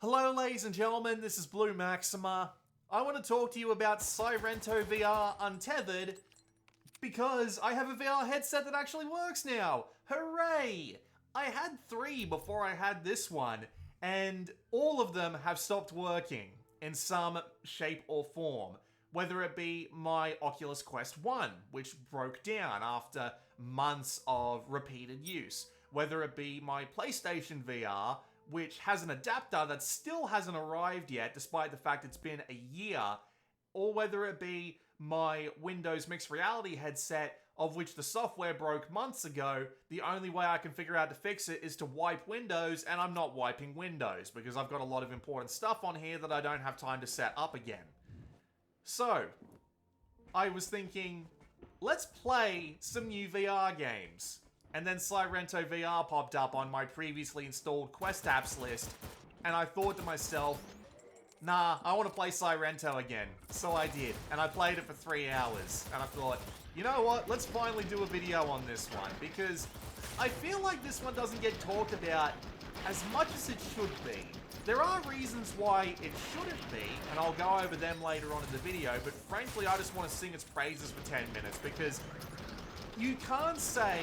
Hello ladies and gentlemen, this is Blue Maxima. I want to talk to you about Cyrento VR Untethered because I have a VR headset that actually works now. Hooray! I had 3 before I had this one, and all of them have stopped working in some shape or form. Whether it be my Oculus Quest 1, which broke down after months of repeated use. Whether it be my PlayStation VR, which has an adapter that still hasn't arrived yet, despite the fact it's been a year, or whether it be my Windows Mixed Reality headset, of which the software broke months ago. The only way I can figure out to fix it is to wipe Windows, and I'm not wiping Windows, because I've got a lot of important stuff on here that I don't have time to set up again. So, I was thinking, let's play some new VR games. And then Sairento VR popped up on my previously installed Quest apps list, and I thought to myself, nah, I want to play Cyrento again. So I did, and I played it for 3 hours, and I thought, you know what, let's finally do a video on this one, because I feel like this one doesn't get talked about as much as it should be. There are reasons why it shouldn't be, and I'll go over them later on in the video, but frankly I just want to sing its praises for 10 minutes, because you can't say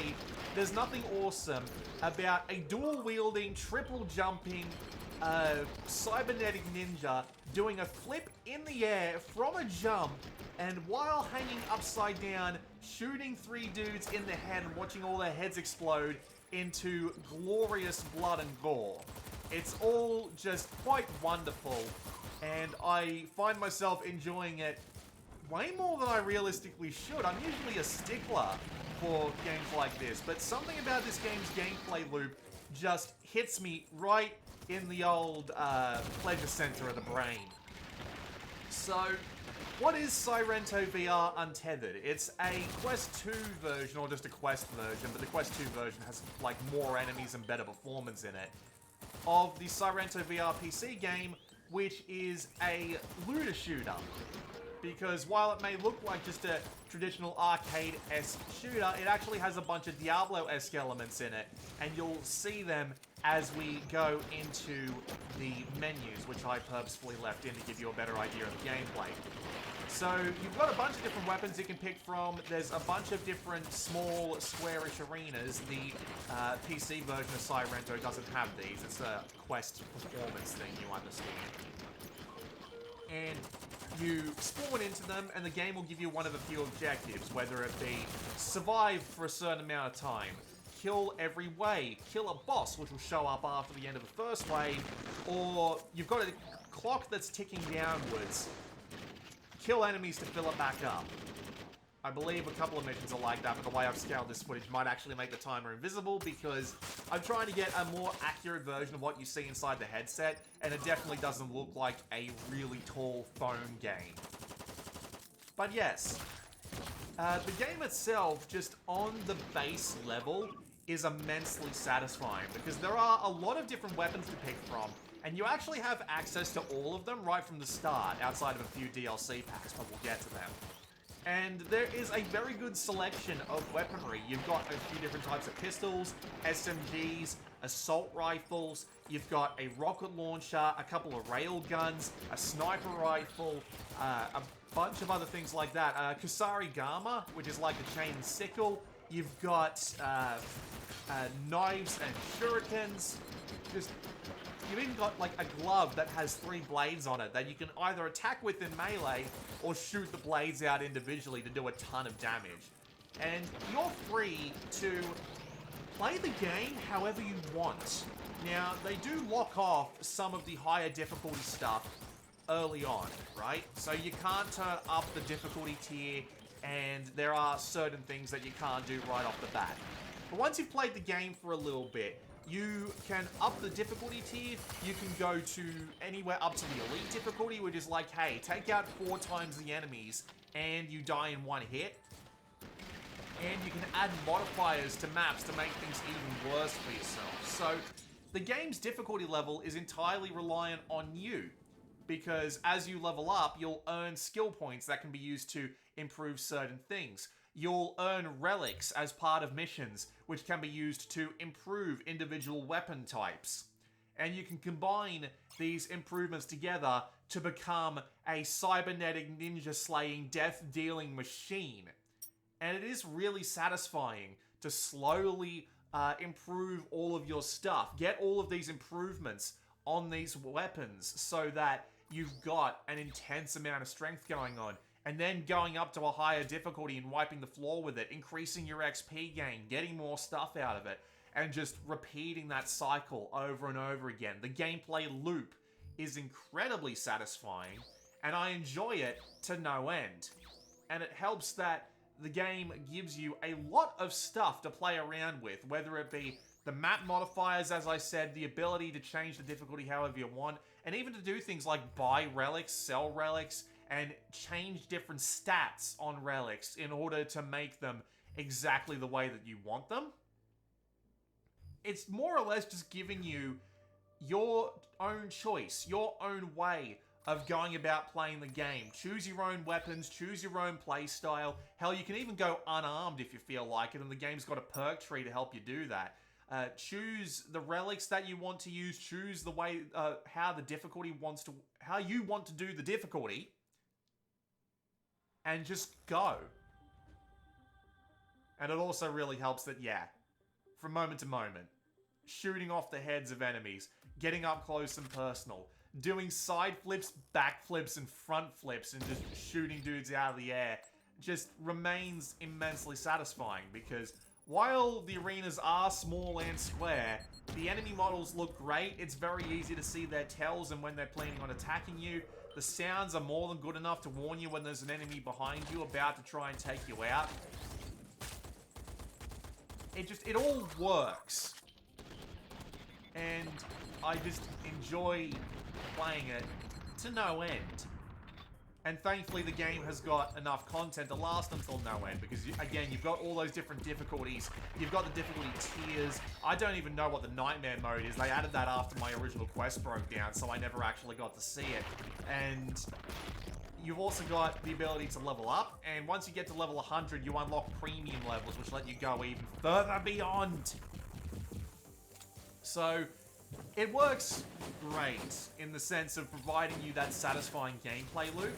there's nothing awesome about a dual-wielding, triple-jumping, cybernetic ninja doing a flip in the air from a jump, and while hanging upside down, shooting 3 dudes in the head and watching all their heads explode into glorious blood and gore. It's all just quite wonderful, and I find myself enjoying it way more than I realistically should. I'm usually a stickler for games like this, but something about this game's gameplay loop just hits me right in the old pleasure center of the brain. So, what is Sairento VR Untethered? It's a Quest 2 version, or just a Quest version, but the Quest 2 version has like more enemies and better performance in it, of the Cyrento VR PC game, which is a looter shooter. Because while it may look like just a traditional arcade-esque shooter, it actually has a bunch of Diablo-esque elements in it, and you'll see them as we go into the menus, which I purposefully left in to give you a better idea of the gameplay. So, you've got a bunch of different weapons you can pick from. There's a bunch of different small, squarish arenas. The PC version of Cyrento doesn't have these. It's a Quest performance thing, you understand. And you spawn into them, and the game will give you one of a few objectives, whether it be survive for a certain amount of time, kill every wave, kill a boss, which will show up after the end of the first wave, or you've got a clock that's ticking downwards, kill enemies to fill it back up. I believe a couple of missions are like that, but the way I've scaled this footage might actually make the timer invisible, because I'm trying to get a more accurate version of what you see inside the headset, and it definitely doesn't look like a really tall phone game. But yes, the game itself, just on the base level, is immensely satisfying, because there are a lot of different weapons to pick from, and you actually have access to all of them right from the start, outside of a few DLC packs, but we'll get to them. And there is a very good selection of weaponry. You've got a few different types of pistols, SMGs, assault rifles, you've got a rocket launcher, a couple of rail guns, a sniper rifle, a bunch of other things like that. Kusari Gama, which is like a chain and sickle. You've got knives and shurikens. You've even got like a glove that has 3 blades on it that you can either attack with in melee or shoot the blades out individually to do a ton of damage. And you're free to play the game however you want. Now, they do lock off some of the higher difficulty stuff early on, right? So you can't turn up the difficulty tier, and there are certain things that you can't do right off the bat. But once you've played the game for a little bit, you can up the difficulty tier. You can go to anywhere up to the elite difficulty, which is like, hey, take out 4 times the enemies and you die in 1 hit. And you can add modifiers to maps to make things even worse for yourself. So the game's difficulty level is entirely reliant on you, because as you level up, you'll earn skill points that can be used to improve certain things. You'll earn relics as part of missions, which can be used to improve individual weapon types. And you can combine these improvements together to become a cybernetic ninja-slaying, death-dealing machine. And it is really satisfying to slowly improve all of your stuff. Get all of these improvements on these weapons so that you've got an intense amount of strength going on. And then going up to a higher difficulty and wiping the floor with it, increasing your XP gain, getting more stuff out of it, and just repeating that cycle over and over again. The gameplay loop is incredibly satisfying, and I enjoy it to no end. And it helps that the game gives you a lot of stuff to play around with, whether it be the map modifiers, as I said, the ability to change the difficulty however you want, and even to do things like buy relics, sell relics, and change different stats on relics in order to make them exactly the way that you want them. It's more or less just giving you your own choice, your own way of going about playing the game. Choose your own weapons, choose your own playstyle. Hell, you can even go unarmed if you feel like it, and the game's got a perk tree to help you do that. Choose the relics that you want to use, choose the way, how you want to do the difficulty, and just go. And it also really helps that, yeah, from moment to moment, shooting off the heads of enemies, getting up close and personal, doing side flips, back flips, and front flips, and just shooting dudes out of the air just remains immensely satisfying, because while the arenas are small and square, the enemy models look great. It's very easy to see their tells and when they're planning on attacking you. The sounds are more than good enough to warn you when there's an enemy behind you about to try and take you out. It all works. And I just enjoy playing it to no end. And thankfully the game has got enough content to last until no end, because again, you've got all those different difficulties. You've got the difficulty tiers. I don't even know what the nightmare mode is. They added that after my original quest broke down, so I never actually got to see it. And you've also got the ability to level up, and once you get to level 100, you unlock premium levels, which let you go even further beyond. So it works great in the sense of providing you that satisfying gameplay loop.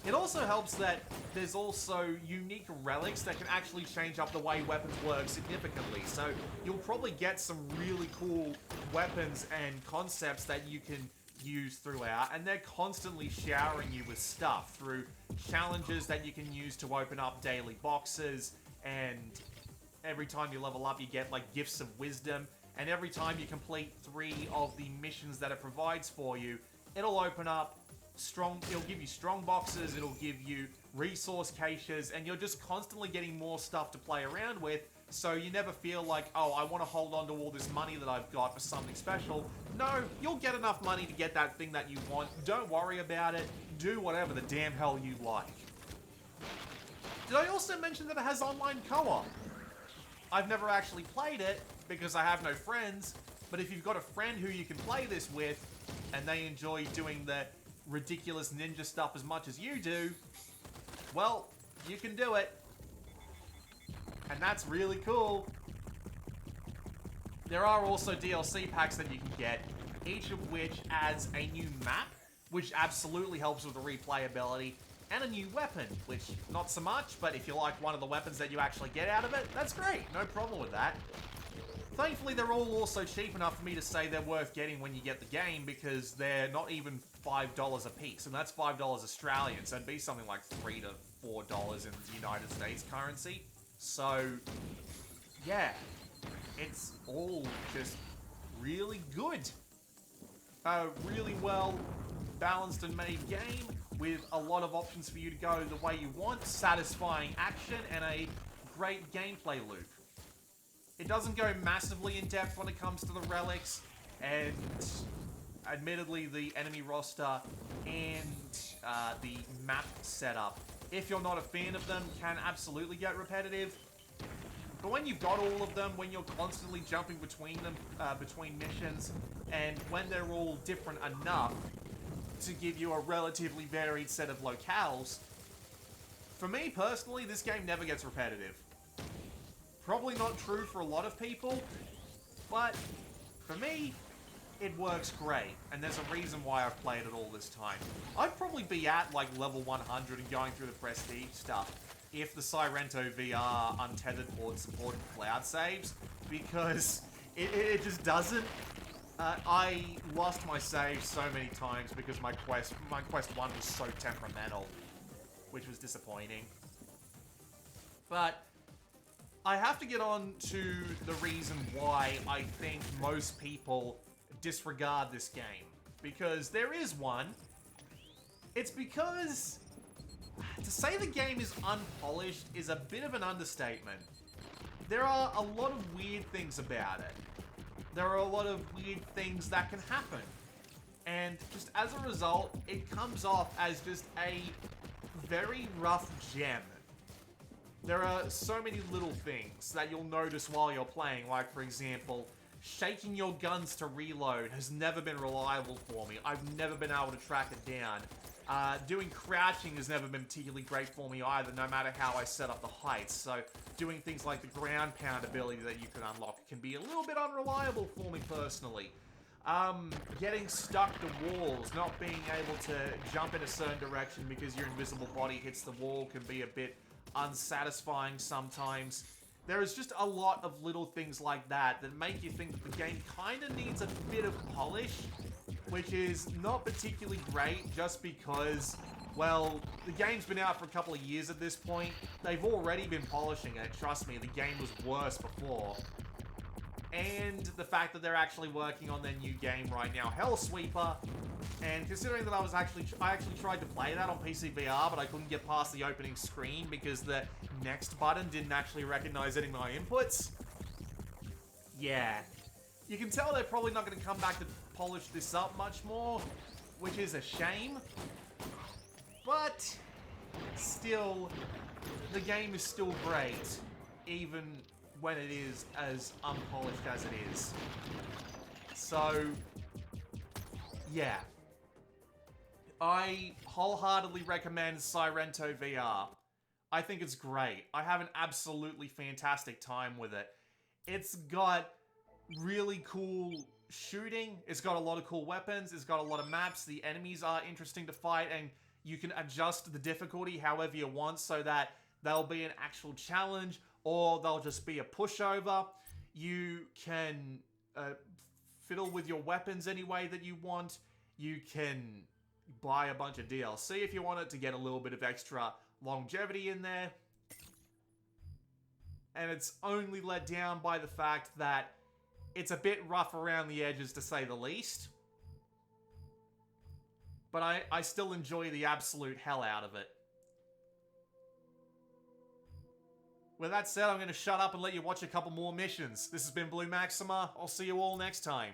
It also helps that there's also unique relics that can actually change up the way weapons work significantly. So you'll probably get some really cool weapons and concepts that you can use throughout, and they're constantly showering you with stuff through challenges that you can use to open up daily boxes, and every time you level up you get like gifts of wisdom. And every time you complete 3 of the missions that it provides for you, it'll open up it'll give you strong boxes, it'll give you resource caches, and you're just constantly getting more stuff to play around with, so you never feel like, oh, I want to hold on to all this money that I've got for something special. No, you'll get enough money to get that thing that you want. Don't worry about it. Do whatever the damn hell you like. Did I also mention that it has online co-op? I've never actually played it, because I have no friends, but if you've got a friend who you can play this with, and they enjoy doing the ridiculous ninja stuff as much as you do, well, you can do it. And that's really cool. There are also DLC packs that you can get, each of which adds a new map, which absolutely helps with the replayability, and a new weapon, which not so much, but if you like one of the weapons that you actually get out of it, that's great, no problem with that. Thankfully, they're all also cheap enough for me to say they're worth getting when you get the game, because they're not even $5 a piece, and that's $5 Australian, so it'd be something like $3 to $4 in the United States currency. So, yeah, it's all just really good. A really well balanced and made game with a lot of options for you to go the way you want, satisfying action, and a great gameplay loop. It doesn't go massively in depth when it comes to the relics, and admittedly the enemy roster and the map setup, if you're not a fan of them, can absolutely get repetitive. But when you've got all of them, when you're constantly jumping between them, between missions, and when they're all different enough to give you a relatively varied set of locales, for me personally, this game never gets repetitive. Probably not true for a lot of people, but for me, it works great, and there's a reason why I've played it all this time. I'd probably be at like level 100 and going through the prestige stuff if the Sairento VR Untethered port supported cloud saves, because it just doesn't. I lost my save so many times because my quest 1 was so temperamental, which was disappointing. But I have to get on to the reason why I think most people disregard this game, because there is one. It's because to say the game is unpolished is a bit of an understatement. There are a lot of weird things about it. There are a lot of weird things that can happen. And just as a result, it comes off as just a very rough gem. There are so many little things that you'll notice while you're playing, like for example, shaking your guns to reload has never been reliable for me. I've never been able to track it down. Doing crouching has never been particularly great for me either, no matter how I set up the heights. So doing things like the ground pound ability that you can unlock can be a little bit unreliable for me personally. Getting stuck to walls, not being able to jump in a certain direction because your invisible body hits the wall can be a bit unsatisfying sometimes. There is just a lot of little things like that that make you think that the game kind of needs a bit of polish, which is not particularly great just because, well, the game's been out for a couple of years at this point. They've already been polishing it. Trust me, the game was worse before. And the fact that they're actually working on their new game right now, Hellsweeper, and considering that I actually tried to play that on PC VR, but I couldn't get past the opening screen because the next button didn't actually recognize any of my inputs. Yeah. You can tell they're probably not going to come back to polish this up much more, which is a shame. But still, the game is still great, even when it is as unpolished as it is. So, yeah. I wholeheartedly recommend Cyrento VR. I think it's great. I have an absolutely fantastic time with it. It's got really cool shooting. It's got a lot of cool weapons. It's got a lot of maps. The enemies are interesting to fight, and you can adjust the difficulty however you want so that they'll be an actual challenge or they'll just be a pushover. You can fiddle with your weapons any way that you want. You can buy a bunch of DLC if you want it to get a little bit of extra longevity in there. And it's only let down by the fact that it's a bit rough around the edges, to say the least. But I still enjoy the absolute hell out of it. With that said, I'm going to shut up and let you watch a couple more missions. This has been Blue Maxima. I'll see you all next time.